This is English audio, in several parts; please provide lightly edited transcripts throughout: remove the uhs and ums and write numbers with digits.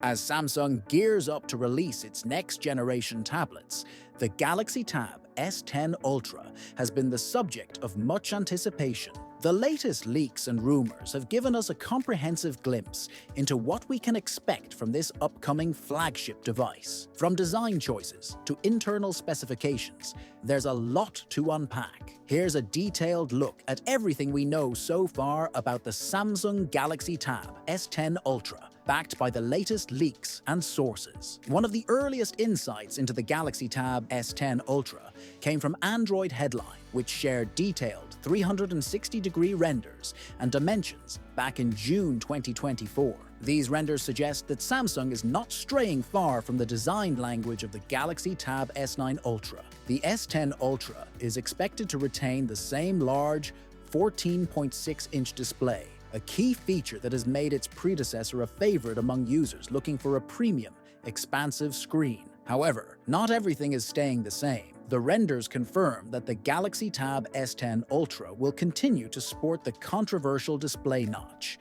As Samsung gears up to release its next-generation tablets, the Galaxy Tab S10 Ultra has been the subject of much anticipation. The latest leaks and rumors have given us a comprehensive glimpse into what we can expect from this upcoming flagship device. From design choices to internal specifications, there's a lot to unpack. Here's a detailed look at everything we know so far about the Samsung Galaxy Tab S10 Ultra, backed by the latest leaks and sources. One of the earliest insights into the Galaxy Tab S10 Ultra came from Android Headline, which shared detailed 360-degree renders and dimensions back in June 2024. These renders suggest that Samsung is not straying far from the design language of the Galaxy Tab S9 Ultra. The S10 Ultra is expected to retain the same large 14.6-inch display, a key feature that has made its predecessor a favorite among users looking for a premium, expansive screen. However, not everything is staying the same. The renders confirm that the Galaxy Tab S10 Ultra will continue to sport the controversial display notch,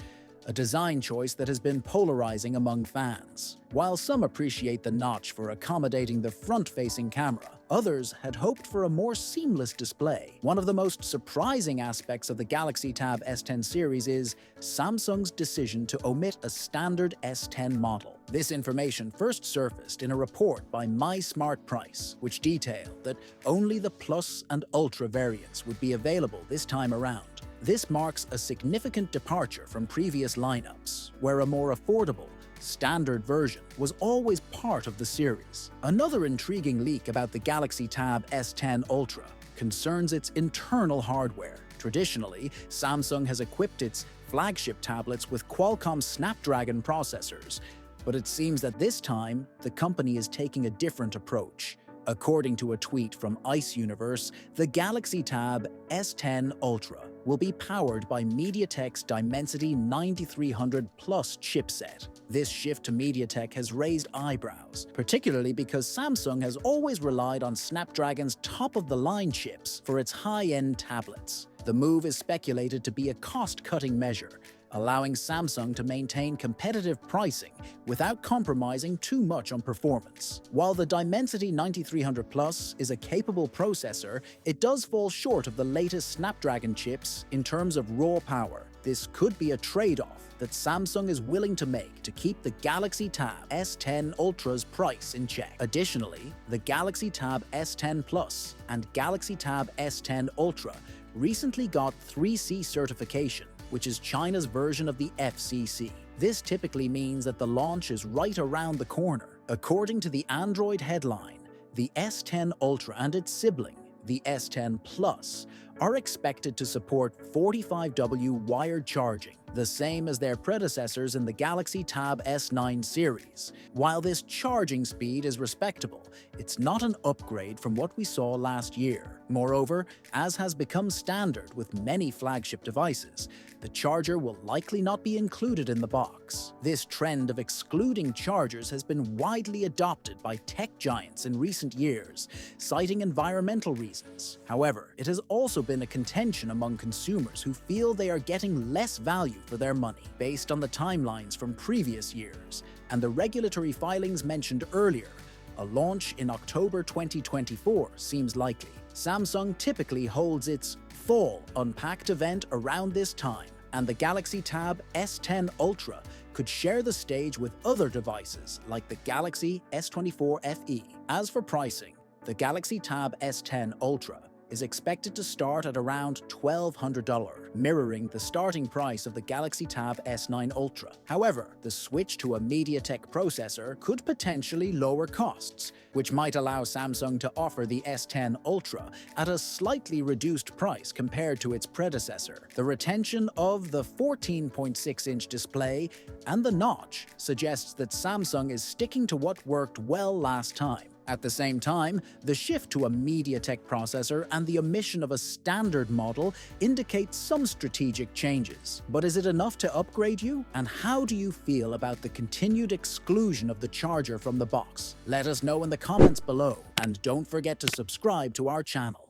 a design choice that has been polarizing among fans. While some appreciate the notch for accommodating the front-facing camera, others had hoped for a more seamless display. One of the most surprising aspects of the Galaxy Tab S10 series is Samsung's decision to omit a standard S10 model. This information first surfaced in a report by My Smart Price, which detailed that only the Plus and Ultra variants would be available this time around. This marks a significant departure from previous lineups, where a more affordable, standard version was always part of the series. Another intriguing leak about the Galaxy Tab S10 Ultra concerns its internal hardware. Traditionally, Samsung has equipped its flagship tablets with Qualcomm Snapdragon processors, but it seems that this time, the company is taking a different approach. According to a tweet from Ice Universe, the Galaxy Tab S10 Ultra will be powered by MediaTek's Dimensity 9300 Plus chipset. This shift to MediaTek has raised eyebrows, particularly because Samsung has always relied on Snapdragon's top-of-the-line chips for its high-end tablets. The move is speculated to be a cost-cutting measure, allowing Samsung to maintain competitive pricing without compromising too much on performance. While the Dimensity 9300 Plus is a capable processor, it does fall short of the latest Snapdragon chips in terms of raw power. This could be a trade-off that Samsung is willing to make to keep the Galaxy Tab S10 Ultra's price in check. Additionally, the Galaxy Tab S10 Plus and Galaxy Tab S10 Ultra recently got 3C certification, which is China's version of the FCC. This typically means that the launch is right around the corner. According to the Android Headline, the S10 Ultra and its sibling, the S10 Plus, are expected to support 45W wired charging, the same as their predecessors in the Galaxy Tab S9 series. While this charging speed is respectable, it's not an upgrade from what we saw last year. Moreover, as has become standard with many flagship devices, the charger will likely not be included in the box. This trend of excluding chargers has been widely adopted by tech giants in recent years, citing environmental reasons. However, it has also been a contention among consumers who feel they are getting less value for their money based on the timelines from previous years and the regulatory filings mentioned earlier. A launch in October 2024 seems likely. Samsung typically holds its Fall Unpacked event around this time, and the Galaxy Tab S10 Ultra could share the stage with other devices like the Galaxy S24 FE. As for pricing, the Galaxy Tab S10 Ultra is expected to start at around $1,200, mirroring the starting price of the Galaxy Tab S9 Ultra. However, the switch to a MediaTek processor could potentially lower costs, which might allow Samsung to offer the S10 Ultra at a slightly reduced price compared to its predecessor. The retention of the 14.6-inch display and the notch suggests that Samsung is sticking to what worked well last time. At the same time, the shift to a MediaTek processor and the omission of a standard model indicate some strategic changes. But is it enough to upgrade you? And how do you feel about the continued exclusion of the charger from the box? Let us know in the comments below, and don't forget to subscribe to our channel.